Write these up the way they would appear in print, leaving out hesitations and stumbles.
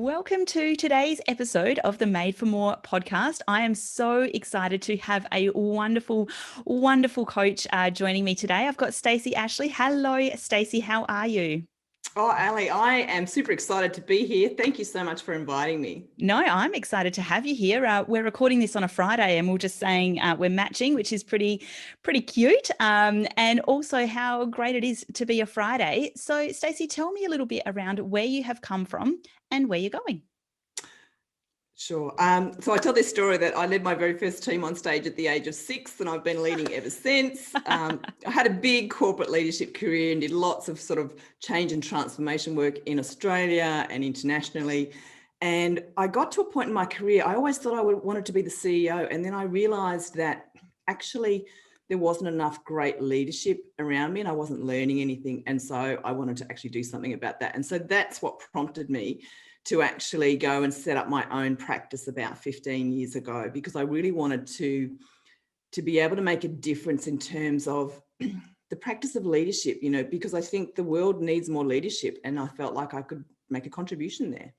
Welcome to today's episode of the Made for More podcast. I am so excited to have a wonderful, wonderful coach joining me today. I've got Stacy Ashley. Hello, Stacy. How are you? Oh, Ali, I am super excited to be here. Thank you so much for inviting me. No, I'm excited to have you here. We're recording this on a Friday, and we're just saying we're matching, which is pretty cute. And also how great it is to be a Friday. So, Stacy, tell me a little bit around where you have come from and where you're going. Sure. So I tell this story that I led my very first team on stage at the age of 6, and I've been leading ever since. I had a big corporate leadership career and did lots of sort of change and transformation work in Australia and internationally. And I got to a point in my career, I always thought I wanted to be the CEO. And then I realized that actually there wasn't enough great leadership around me and I wasn't learning anything. And so I wanted to actually do something about that. And so that's what prompted me to actually go and set up my own practice about 15 years ago, because I really wanted to be able to make a difference in terms of the practice of leadership, because I think the world needs more leadership and I felt like I could make a contribution there.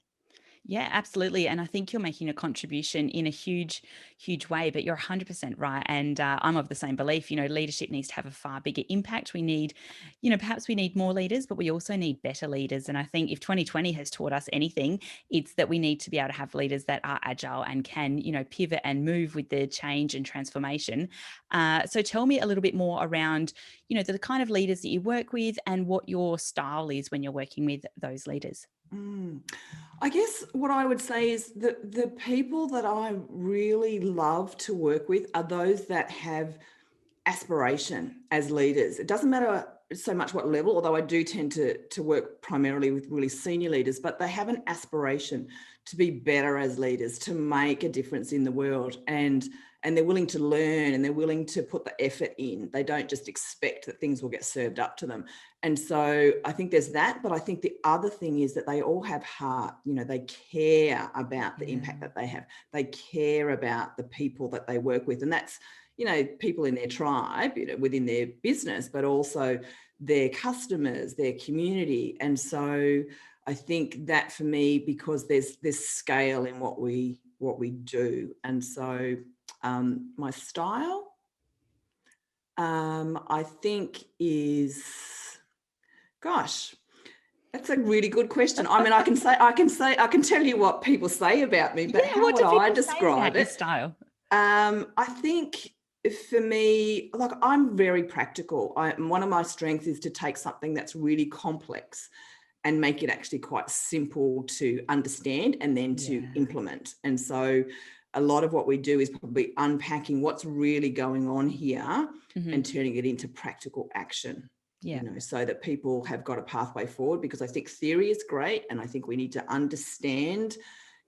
Yeah, absolutely. And I think you're making a contribution in a huge, huge way, but you're 100% right. And I'm of the same belief, leadership needs to have a far bigger impact. We need, perhaps we need more leaders, but we also need better leaders. And I think if 2020 has taught us anything, it's that we need to be able to have leaders that are agile and can, pivot and move with the change and transformation. So tell me a little bit more around, the kind of leaders that you work with and what your style is when you're working with those leaders. I guess what I would say is that the people that I really love to work with are those that have aspiration as leaders. It doesn't matter so much what level, although I do tend to work primarily with really senior leaders, but they have an aspiration to be better as leaders, to make a difference in the world. And they're willing to learn and they're willing to put the effort in. They don't just expect that things will get served up to them. And so I think there's that. But I think the other thing is that they all have heart. They care about the impact that they have. They care about the people that they work with. And that's, people in their tribe, within their business, but also their customers, their community. And so I think that for me, because there's this scale in what we do. And so my style, I think is, gosh, that's a really good question. I mean, I can tell you what people say about me, but how would I describe it? Style? I think for me, like, I'm very practical. One of my strengths is to take something that's really complex and make it actually quite simple to understand and then to implement. And so a lot of what we do is probably unpacking what's really going on here and turning it into practical action, so that people have got a pathway forward, because I think theory is great. And I think we need to understand,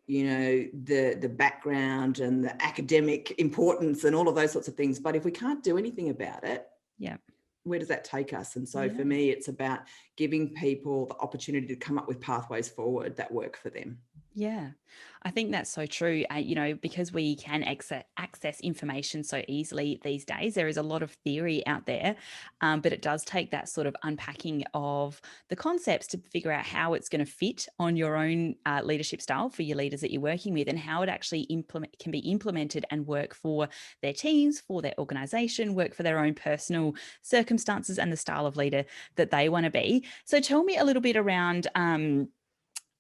the background and the academic importance and all of those sorts of things. But if we can't do anything about it, where does that take us? And so for me, it's about giving people the opportunity to come up with pathways forward that work for them. Yeah, I think that's so true. Because we can access information so easily these days, there is a lot of theory out there, but it does take that sort of unpacking of the concepts to figure out how it's going to fit on your own leadership style for your leaders that you're working with, and how it actually can be implemented and work for their teams, for their organization, work for their own personal circumstances and the style of leader that they want to be. So tell me a little bit around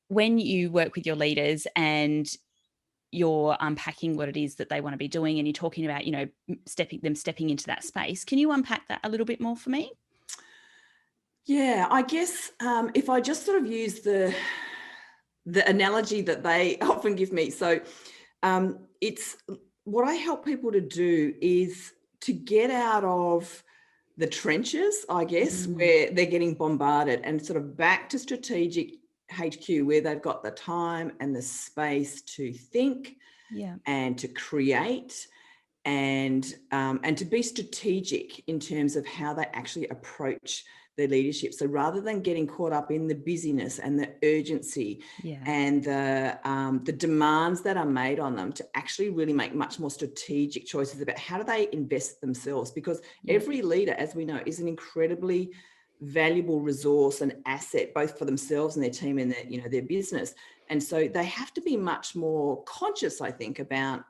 when you work with your leaders and you're unpacking what it is that they want to be doing, and you're talking about, stepping into that space. Can you unpack that a little bit more for me? Yeah, I guess if I just sort of use the analogy that they often give me. So it's what I help people to do is to get out of the trenches, I guess, where they're getting bombarded, and sort of back to strategic HQ, where they've got the time and the space to think and to create and to be strategic in terms of how they actually approach their leadership. So rather than getting caught up in the busyness and the urgency and the demands that are made on them, to actually really make much more strategic choices about how do they invest themselves, because every leader, as we know, is an incredibly valuable resource and asset, both for themselves and their team and their business. And so they have to be much more conscious, I think, about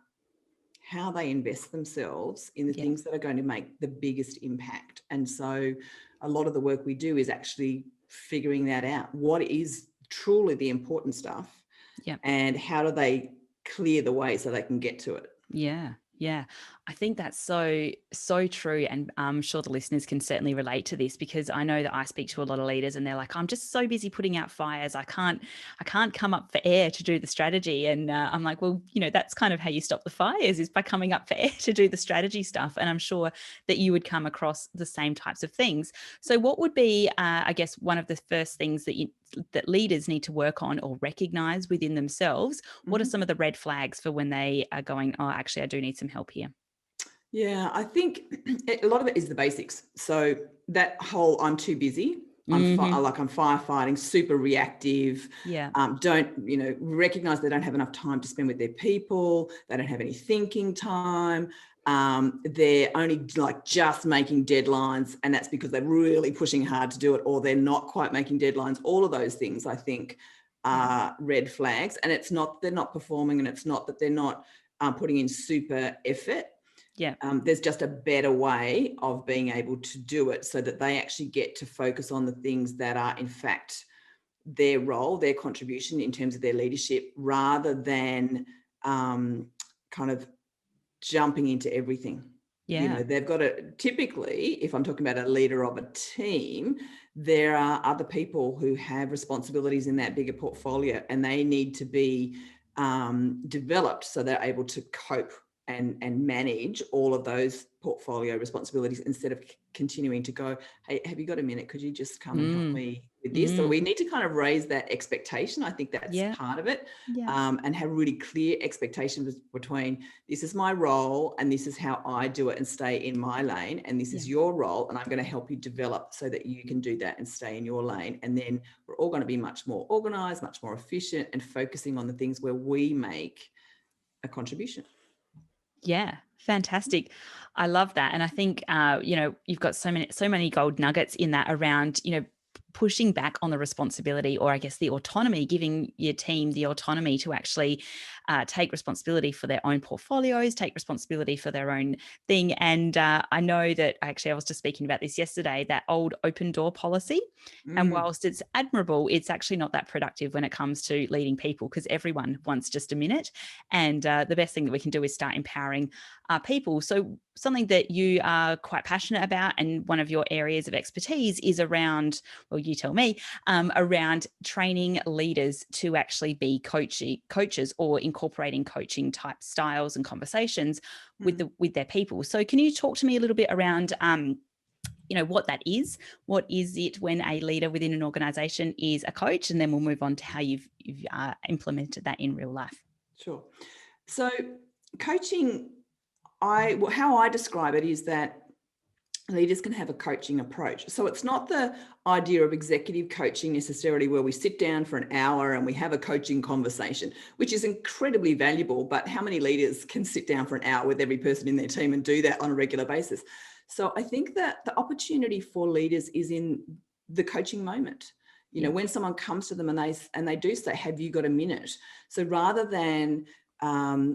how they invest themselves in the Yeah. things that are going to make the biggest impact. And so a lot of the work we do is actually figuring that out. What is truly the important stuff, Yeah. and how do they clear the way so they can get to it? Yeah, yeah. I think that's so true. And I'm sure the listeners can certainly relate to this, because I know that I speak to a lot of leaders and they're like, I'm just so busy putting out fires. I can't come up for air to do the strategy. And I'm like, well, that's kind of how you stop the fires, is by coming up for air to do the strategy stuff. And I'm sure that you would come across the same types of things. So what would be, I guess, one of the first things that leaders need to work on or recognize within themselves? What are Mhm. some of the red flags for when they are going, oh, actually, I do need some help here? Yeah, I think a lot of it is the basics. So that whole I'm too busy, Hmm. I'm firefighting, super reactive, Yeah. don't, recognize they don't have enough time to spend with their people, they don't have any thinking time. They're only like just making deadlines, and that's because they're really pushing hard to do it, or they're not quite making deadlines. All of those things, I think, Yeah. are red flags. And it's not they're not performing, and it's not that they're not putting in super effort. Yeah. There's just a better way of being able to do it, so that they actually get to focus on the things that are, in fact, their role, their contribution in terms of their leadership, rather than kind of jumping into everything. Yeah. They've got to, typically, if I'm talking about a leader of a team, there are other people who have responsibilities in that bigger portfolio, and they need to be developed so they're able to cope and manage all of those portfolio responsibilities, instead of continuing to go, hey, have you got a minute? Could you just come and help Mm. me with this? So Mm. we need to kind of raise that expectation. I think that's Yeah. part of it. Yeah. And have really clear expectations between, this is my role and this is how I do it and stay in my lane, and this Yeah. is your role and I'm going to help you develop so that you can do that and stay in your lane. And then we're all going to be much more organized, much more efficient, and focusing on the things where we make a contribution. Yeah, fantastic. I love that. And I think, you've got so many gold nuggets in that around, pushing back on the responsibility, or I guess the autonomy, giving your team the autonomy to actually take responsibility for their own portfolios, take responsibility for their own thing. And I know that actually I was just speaking about this yesterday, that old open door policy. And Mm, whilst it's admirable, it's actually not that productive when it comes to leading people, because everyone wants just a minute. And the best thing that we can do is start empowering people. So something that you are quite passionate about, and one of your areas of expertise, is around, well, you tell me, around training leaders to actually be coaches, or incorporating coaching type styles and conversations mm. with their people. So can you talk to me a little bit around what that is? What is it when a leader within an organization is a coach? And then we'll move on to how you've implemented that in real life. Sure. So coaching, how I describe it is that leaders can have a coaching approach. So it's not the idea of executive coaching necessarily, where we sit down for an hour and we have a coaching conversation, which is incredibly valuable. But how many leaders can sit down for an hour with every person in their team and do that on a regular basis? So I think that the opportunity for leaders is in the coaching moment. Yeah. When someone comes to them and they do say, have you got a minute? So rather than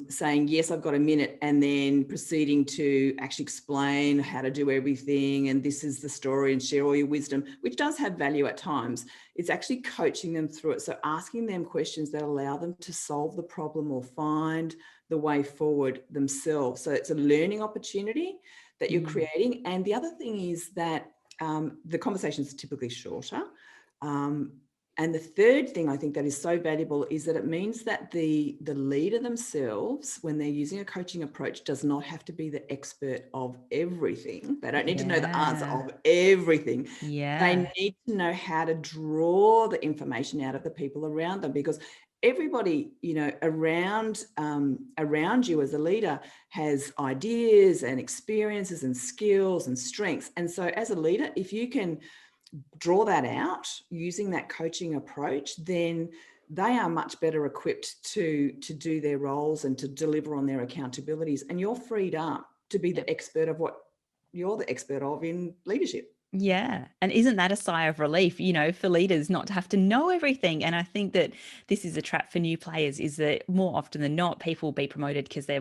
saying, yes, I've got a minute, and then proceeding to actually explain how to do everything, and this is the story, and share all your wisdom, which does have value at times, it's actually coaching them through it. So asking them questions that allow them to solve the problem or find the way forward themselves. So it's a learning opportunity that you're Mm. creating. And the other thing is that the conversations are typically shorter. And the third thing I think that is so valuable is that it means that the leader themselves, when they're using a coaching approach, does not have to be the expert of everything. They don't need to know the answer Yeah. of everything. They Yeah. need to know how to draw the information out of the people around them, because everybody, around you as a leader has ideas and experiences and skills and strengths. And so as a leader, if you can draw that out using that coaching approach, then they are much better equipped to do their roles and to deliver on their accountabilities. And you're freed up to be Yeah. the expert of what you're the expert of in leadership. Yeah. And isn't that a sigh of relief, for leaders not to have to know everything? And I think that this is a trap for new players, is that more often than not, people will be promoted because they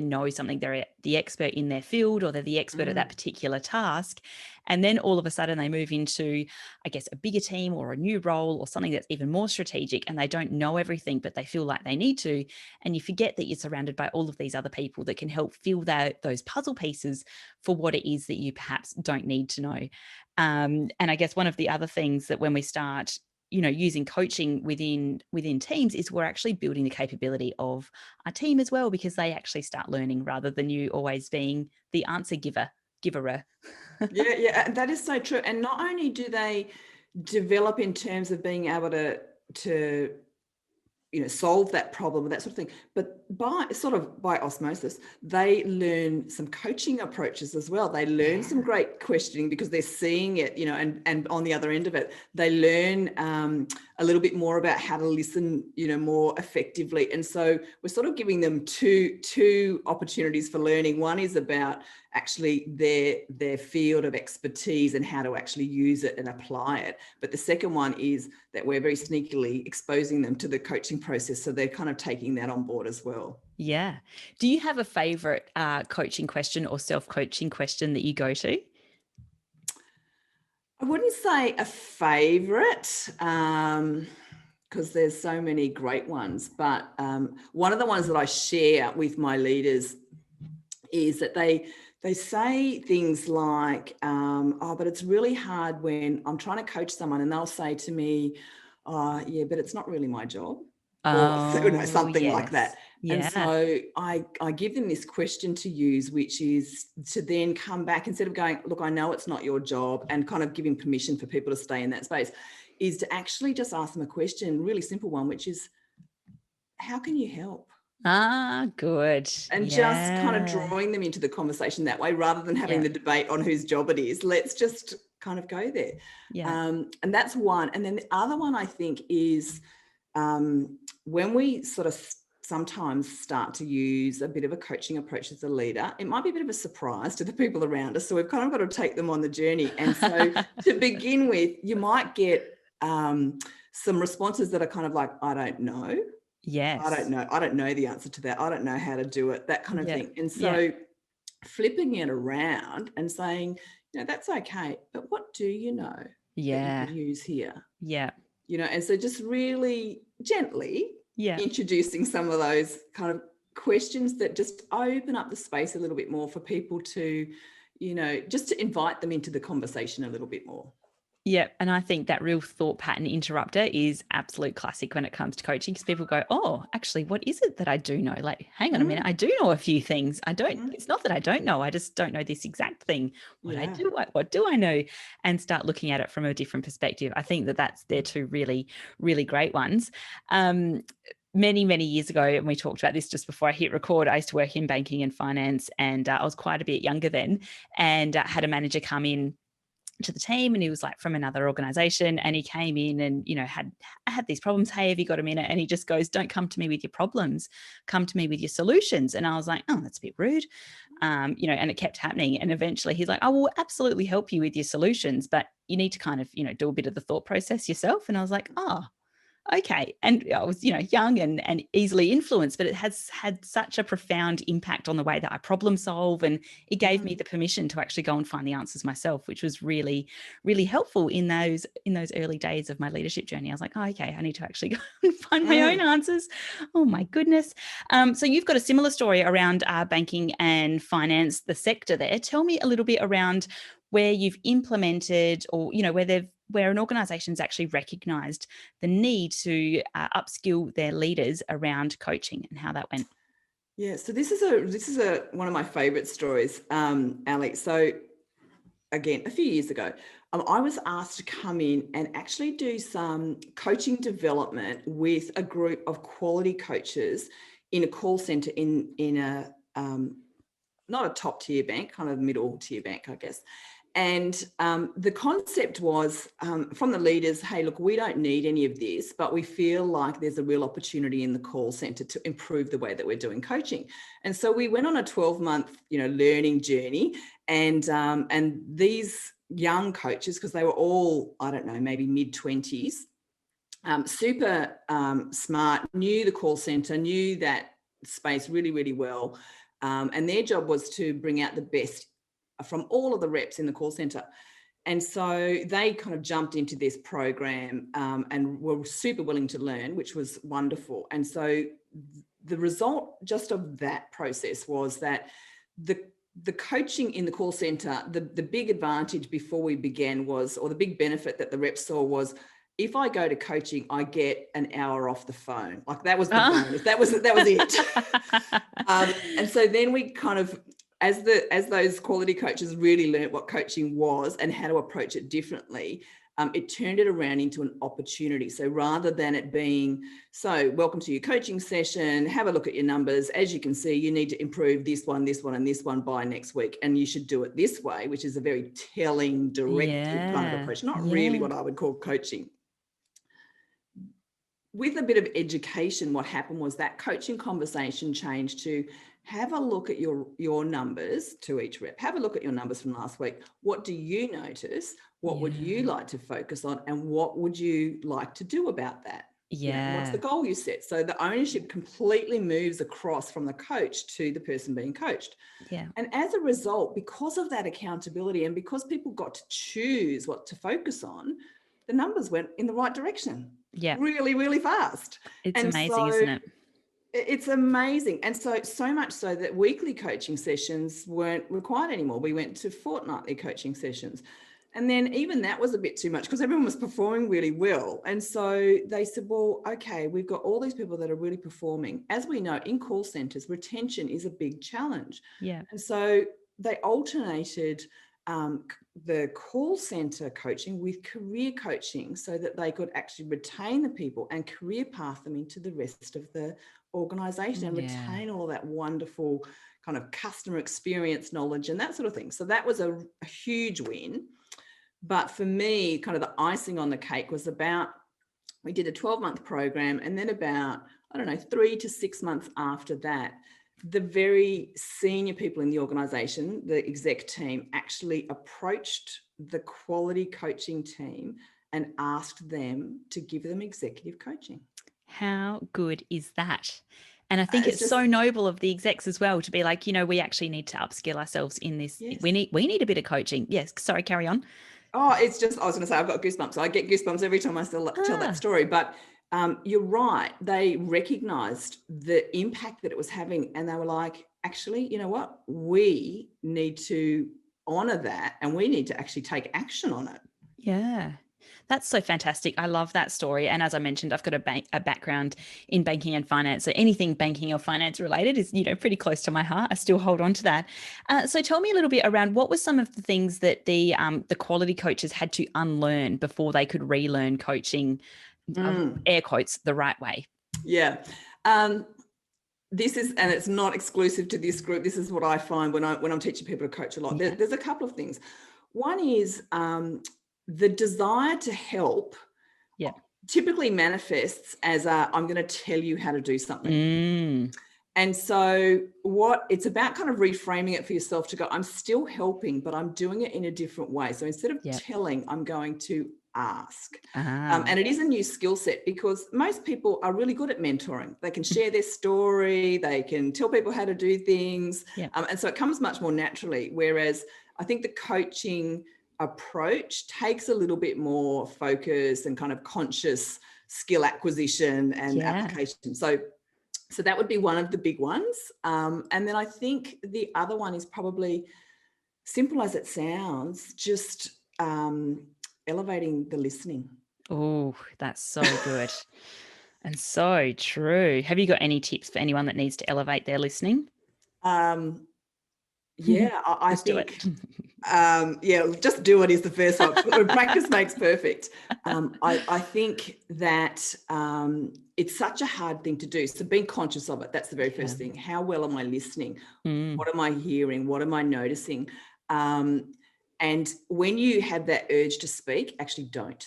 know something. They're the expert in their field, or they're the expert at that Mm. particular task. And then all of a sudden they move into, I guess, a bigger team or a new role or something that's even more strategic, and they don't know everything, but they feel like they need to. And you forget that you're surrounded by all of these other people that can help fill those puzzle pieces for what it is that you perhaps don't need to know. And I guess one of the other things that when we start, using coaching within teams, is we're actually building the capability of our team as well, because they actually start learning rather than you always being the answer giverer. Yeah, yeah, that is so true. And not only do they develop in terms of being able to solve that problem or that sort of thing, but by osmosis, they learn some coaching approaches as well. They learn some great questioning because they're seeing it, and on the other end of it, they learn a little bit more about how to listen, more effectively. And so we're sort of giving them two opportunities for learning. One is about actually their field of expertise and how to actually use it and apply it. But the second one is that we're very sneakily exposing them to the coaching process. So they're kind of taking that on board as well. Yeah. Do you have a favorite coaching question or self-coaching question that you go to? I wouldn't say a favorite, because there's so many great ones, but one of the ones that I share with my leaders is that they say things like, oh, but it's really hard when I'm trying to coach someone and they'll say to me, oh, yeah, but it's not really my job, or Oh, something like that. yes. And Yeah. so I give them this question to use, which is to then come back, instead of going, look, I know it's not your job, and kind of giving permission for people to stay in that space, is to actually just ask them a question, really simple one, which is, how can you help? Good. And just kind of Yeah. drawing them into the conversation that way, rather than having Yeah. the debate on whose job it is. Let's just kind of go there. Yeah. And that's one. And then the other one, I think, is when we sort of sometimes start to use a bit of a coaching approach as a leader, it might be a bit of a surprise to the people around us. So we've kind of got to take them on the journey. And so to begin with, you might get some responses that are kind of like, I don't know. I don't Yes. know. I don't know the answer to that. I don't know how to do it, that kind of Yeah. thing. And Yeah. so flipping it around and saying, that's okay, but what do you know that you can Yeah. use here? Yeah. And so just really gently Yeah. introducing some of those kind of questions that just open up the space a little bit more for people to, just to invite them into the conversation a little bit more. Yeah. And I think that real thought pattern interrupter is absolute classic when it comes to coaching, because people go, oh, actually, what is it that I do know? Like, hang on a minute. Mm, I do know a few things. mm, It's not that I don't know. I just don't know this exact thing. yeah. What do I know? And start looking at it from a different perspective. I think that they're two really, really great ones. Many, many years ago, and we talked about this just before I hit record, I used to work in banking and finance, and I was quite a bit younger then, and had a manager come in to the team, and he was like from another organization, and he came in and had these problems. Hey, have you got a minute? And he just goes, don't come to me with your problems, come to me with your solutions. And I was like, oh, that's a bit rude. And it kept happening, and eventually he's like, I will absolutely help you with your solutions, but you need to kind of do a bit of the thought process yourself. And I was like, oh, okay. And I was, young and easily influenced, but it has had such a profound impact on the way that I problem solve. And it gave me Mm, the permission to actually go and find the answers myself, which was really, really helpful in those early days of my leadership journey. I was like, oh, okay, I need to actually go and find my own mm. answers. Oh my goodness. So you've got a similar story around banking and finance, the sector there. Tell me a little bit around where you've implemented, or where an organization's actually recognized the need to upskill their leaders around coaching, and how that went. Yeah, so this is a one of my favorite stories, Ali. So again, a few years ago, I was asked to come in and actually do some coaching development with a group of quality coaches in a call center in a not a top tier bank, kind of middle tier bank, I guess. And the concept was from the leaders, hey, look, we don't need any of this, but we feel like there's a real opportunity in the call center to improve the way that we're doing coaching. And so we went on a 12-month, learning journey, and these young coaches, because they were all, I don't know, maybe mid-20s, super smart, knew the call center, knew that space really, really well. And their job was to bring out the best from all of the reps in the call center. And so they kind of jumped into this program and were super willing to learn, which was wonderful. And so the result just of that process was that the coaching in the call center, the big advantage before we began was, or the big benefit that the reps saw was, if I go to coaching, I get an hour off the phone. Like that was the bonus. That was it. And so then we kind of, as those quality coaches really learned what coaching was and how to approach it differently, it turned it around into an opportunity. So rather than it being, so welcome to your coaching session, have a look at your numbers. As you can see, you need to improve this one, and this one by next week. And you should do it this way, which is a very telling, directive kind of approach, not really what I would call coaching. With a bit of education, what happened was that coaching conversation changed to have a look at your numbers to each rep. Have a look at your numbers from last week. What do you notice? What would you like to focus on? And what would you like to do about that? What's the goal you set? So the ownership completely moves across from the coach to the person being coached. Yeah. And as a result, because of that accountability and because people got to choose what to focus on, the numbers went in the right direction. Yeah. Really, really fast. It's amazing, isn't it? It's amazing. And so much so that weekly coaching sessions weren't required anymore. We went to fortnightly coaching sessions. And then even that was a bit too much because everyone was performing really well. And so they said, well, okay, we've got all these people that are really performing. As we know, in call centers, retention is a big challenge. Yeah. And so they alternated the call center coaching with career coaching so that they could actually retain the people and career path them into the rest of the organization and retain all of that wonderful kind of customer experience knowledge and that sort of thing. So that was a huge win. But for me, kind of the icing on the cake was we did a 12-month program, and then about, 3 to 6 months after that, the very senior people in the organization, the exec team, actually approached the quality coaching team and asked them to give them executive coaching. How good is that? And I think it's so noble of the execs as well to be like, we actually need to upskill ourselves in this. Yes. We need a bit of coaching. Yes. Sorry, carry on. Oh, it's just, I was going to say, I've got goosebumps. I get goosebumps every time I tell that story. But you're right. They recognized the impact that it was having. And they were like, actually, you know what? We need to honor that and we need to actually take action on it. Yeah. That's so fantastic. I love that story. And as I mentioned, I've got a background in banking and finance. So anything banking or finance related is, pretty close to my heart. I still hold on to that. So tell me a little bit around what were some of the things that the quality coaches had to unlearn before they could relearn coaching, air quotes, the right way. Yeah. This is, and it's not exclusive to this group. This is what I find when I'm teaching people to coach a lot. Yeah. There's a couple of things. One is, the desire to help typically manifests as I'm going to tell you how to do something. And so it's about kind of reframing it for yourself to go, I'm still helping, but I'm doing it in a different way. So instead of telling, I'm going to ask. And it is a new skill set because most people are really good at mentoring. They can share their story. They can tell people how to do things. And so it comes much more naturally. Whereas I think the coaching approach takes a little bit more focus and kind of conscious skill acquisition and application. So that would be one of the big ones. And then I think the other one is probably, simple as it sounds, just elevating the listening. Oh, that's so good. And so true. Have you got any tips for anyone that needs to elevate their listening? Yeah, I think, just do it is the first one. Practice makes perfect. I think that it's such a hard thing to do. So being conscious of it, that's the very first thing. How well am I listening? What am I hearing? What am I noticing? And when you have that urge to speak, actually don't.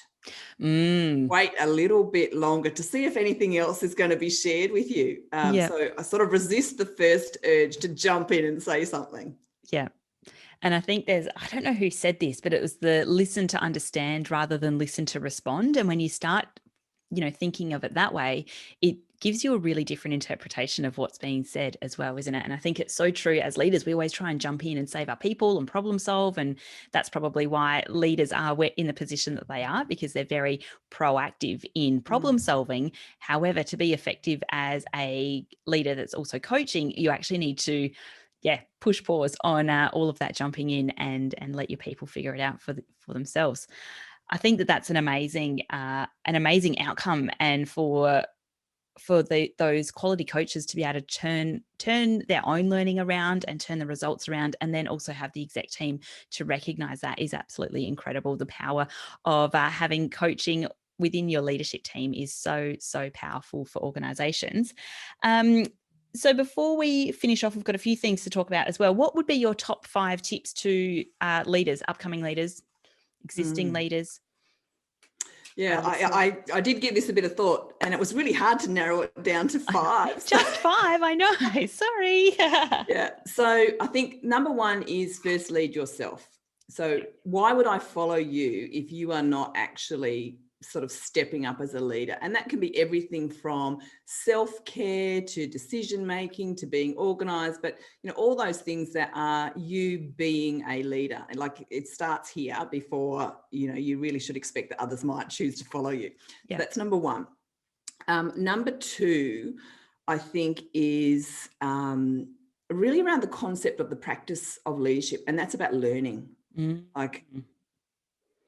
Mm. Wait a little bit longer to see if anything else is going to be shared with you. Yeah. So I sort of resist the first urge to jump in and say something. Yeah. And I think I don't know who said this, but it was the listen to understand rather than listen to respond. And when you start, thinking of it that way, it gives you a really different interpretation of what's being said as well, isn't it? And I think it's so true as leaders, we always try and jump in and save our people and problem solve. And that's probably why leaders are in the position that they are, because they're very proactive in problem solving. However, to be effective as a leader that's also coaching, you actually need to push pause on all of that jumping in and let your people figure it out for themselves. I think that that's an amazing outcome, and for those quality coaches to be able to turn their own learning around and turn the results around, and then also have the exec team to recognize that, is absolutely incredible. The power of having coaching within your leadership team is so powerful for organizations. So before we finish off, we've got a few things to talk about as well. What would be your top 5 tips to leaders, upcoming leaders, existing leaders? Yeah, I did give this a bit of thought, and it was really hard to narrow it down to 5. Just 5, I know. Sorry. Yeah. So I think number 1 is first lead yourself. So why would I follow you if you are not actually sort of stepping up as a leader? And that can be everything from self-care to decision making to being organized, but all those things that are you being a leader. And like, it starts here before you really should expect that others might choose to follow you. Yeah. So that's number 1. Number 2, I think, is really around the concept of the practice of leadership, and that's about learning. Like,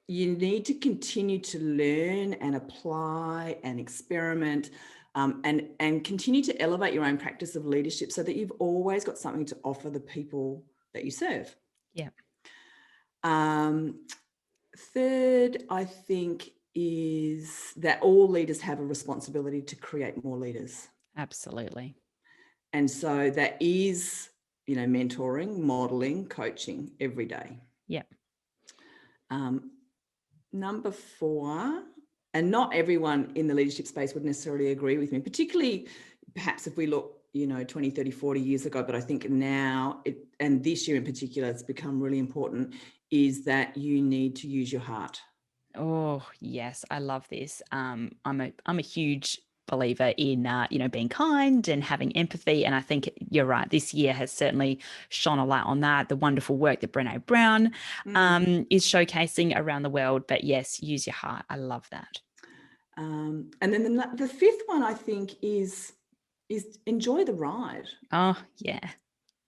you need to continue to learn and apply and experiment, and continue to elevate your own practice of leadership so that you've always got something to offer the people that you serve. Yeah. Third, I think, is that all leaders have a responsibility to create more leaders. Absolutely. And so that is, mentoring, modeling, coaching every day. Yeah. Number 4, and not everyone in the leadership space would necessarily agree with me, particularly perhaps if we look, 20, 30, 40 years ago, but I think now, and this year in particular, it's become really important, is that you need to use your heart. Oh, yes. I love this. I'm a huge believer in, being kind and having empathy. And I think you're right. This year has certainly shone a light on that. The wonderful work that Brené Brown is showcasing around the world. But yes, use your heart. I love that. And then the 5th one, I think, is enjoy the ride. Oh, yeah.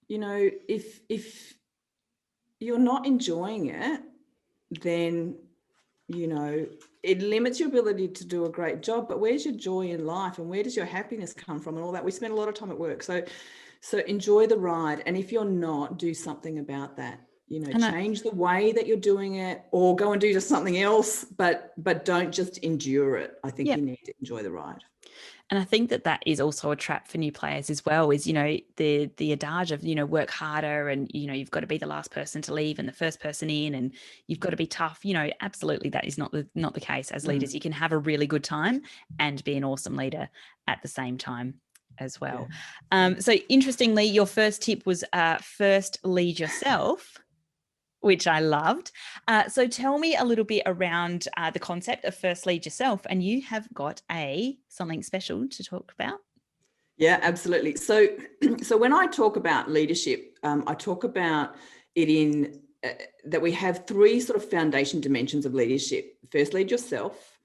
If you're not enjoying it, then it limits your ability to do a great job. But where's your joy in life, and where does your happiness come from, and all that? We spend a lot of time at work, so enjoy the ride. And if you're not, do something about that. Change the way that you're doing it, or go and do just something else, but don't just endure it. I think you need to enjoy the ride. And I think that is also a trap for new players as well, is, the adage of, work harder, and, you've got to be the last person to leave and the first person in, and you've got to be tough. Absolutely, that is not the case. As leaders, you can have a really good time and be an awesome leader at the same time as well. So interestingly, your first tip was first lead yourself, which I loved. So tell me a little bit around the concept of first lead yourself, and you have got something special to talk about. Yeah, absolutely. So when I talk about leadership, I talk about it in that we have 3 sort of foundation dimensions of leadership. First, lead yourself,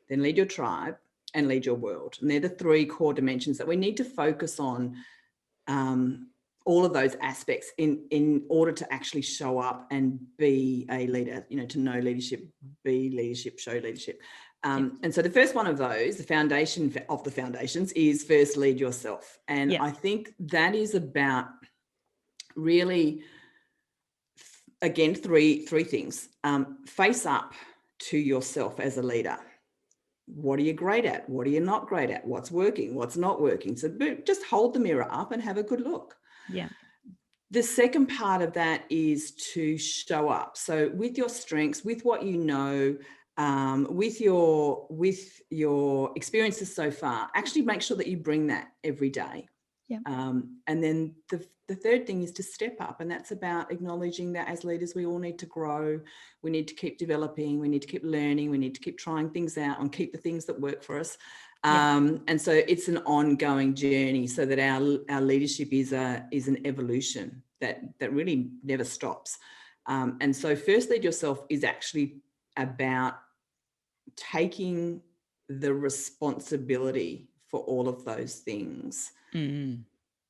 then lead your tribe, and lead your world. And they're the 3 core dimensions that we need to focus on, all of those aspects in order to actually show up and be a leader, to know leadership, be leadership, show leadership. And so the first one of those, the foundation of the foundations, is first lead yourself. And I think that is about really, again, three things. Face up to yourself as a leader. What are you great at? What are you not great at? What's working? What's not working? So just hold the mirror up and have a good look. Yeah. The second part of that is to show up. So with your strengths, with what you know, with your experiences so far, actually make sure that you bring that every day. Yeah. And then the third thing is to step up, and that's about acknowledging that as leaders, we all need to grow. We need to keep developing. We need to keep learning. We need to keep trying things out and keep the things that work for us. And so it's an ongoing journey, so that our leadership is an evolution that really never stops. And so First Lead Yourself is actually about taking the responsibility for all of those things,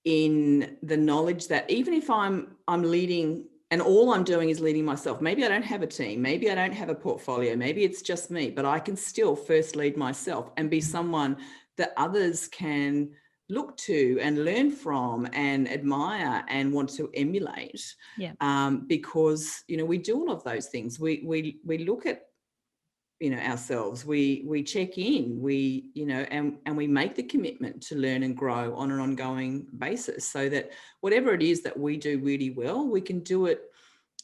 in the knowledge that even if I'm leading and all I'm doing is leading myself, maybe I don't have a team, maybe I don't have a portfolio, maybe it's just me, but I can still first lead myself and be someone that others can look to and learn from and admire and want to emulate. Because we do all of those things. We look at ourselves, we check in, and we make the commitment to learn and grow on an ongoing basis, so that whatever it is that we do really well, we can do it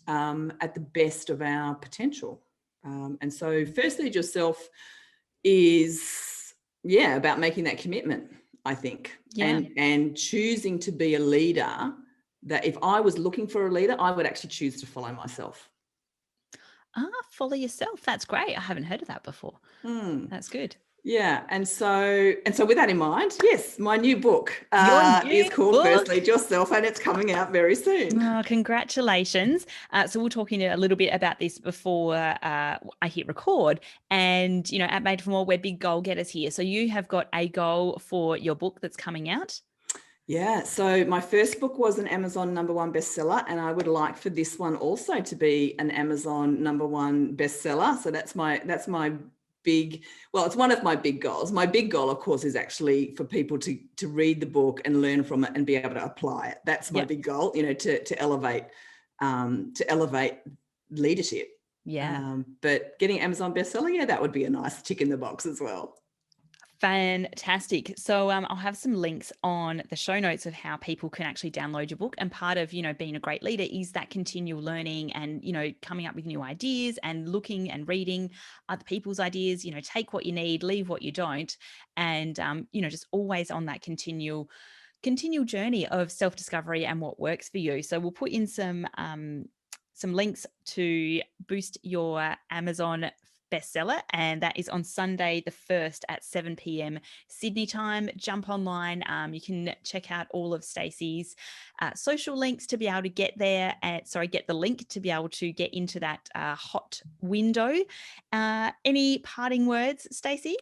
at the best of our potential. And so First Lead Yourself is about making that commitment, I think. And choosing to be a leader, that if I was looking for a leader, I would actually choose to follow myself. Follow yourself. That's great. I haven't heard of that before. That's good. Yeah. And so with that in mind, yes, my new book is called First Lead Yourself, and it's coming out very soon. Oh, congratulations. So we're talking a little bit about this before I hit record, and, at Made for More, we're big goal getters here. So you have got a goal for your book that's coming out. Yeah. So my first book was an Amazon #1 bestseller, and I would like for this one also to be an Amazon #1 bestseller. So that's my big, well, it's one of my big goals. My big goal, of course, is actually for people to read the book and learn from it and be able to apply it. That's my big goal, to elevate leadership. But getting Amazon bestseller, that would be a nice tick in the box as well. Fantastic. So I'll have some links on the show notes of how people can actually download your book. And part of, being a great leader is that continual learning and, coming up with new ideas and looking and reading other people's ideas, take what you need, leave what you don't. And, just always on that continual journey of self-discovery and what works for you. So we'll put in some links to boost your Amazon bestseller, and that is on Sunday the 1st at 7 p.m. Sydney time. Jump online. You can check out all of Stacey's social links to be able to get there. Get the link to be able to get into that hot window. Any parting words, Stacey?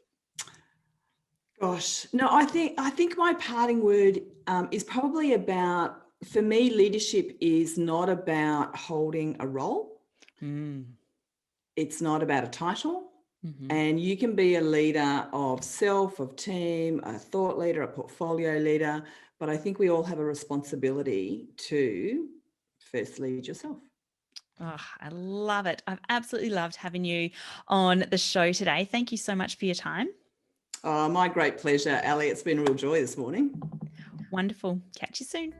Gosh, no, I think my parting word is probably about, for me, leadership is not about holding a role. It's not about a title. And you can be a leader of self, of team, a thought leader, a portfolio leader, but I think we all have a responsibility to first lead yourself. Oh, I love it. I've absolutely loved having you on the show today. Thank you so much for your time. Oh, my great pleasure, Ali. It's been a real joy this morning. Wonderful. Catch you soon.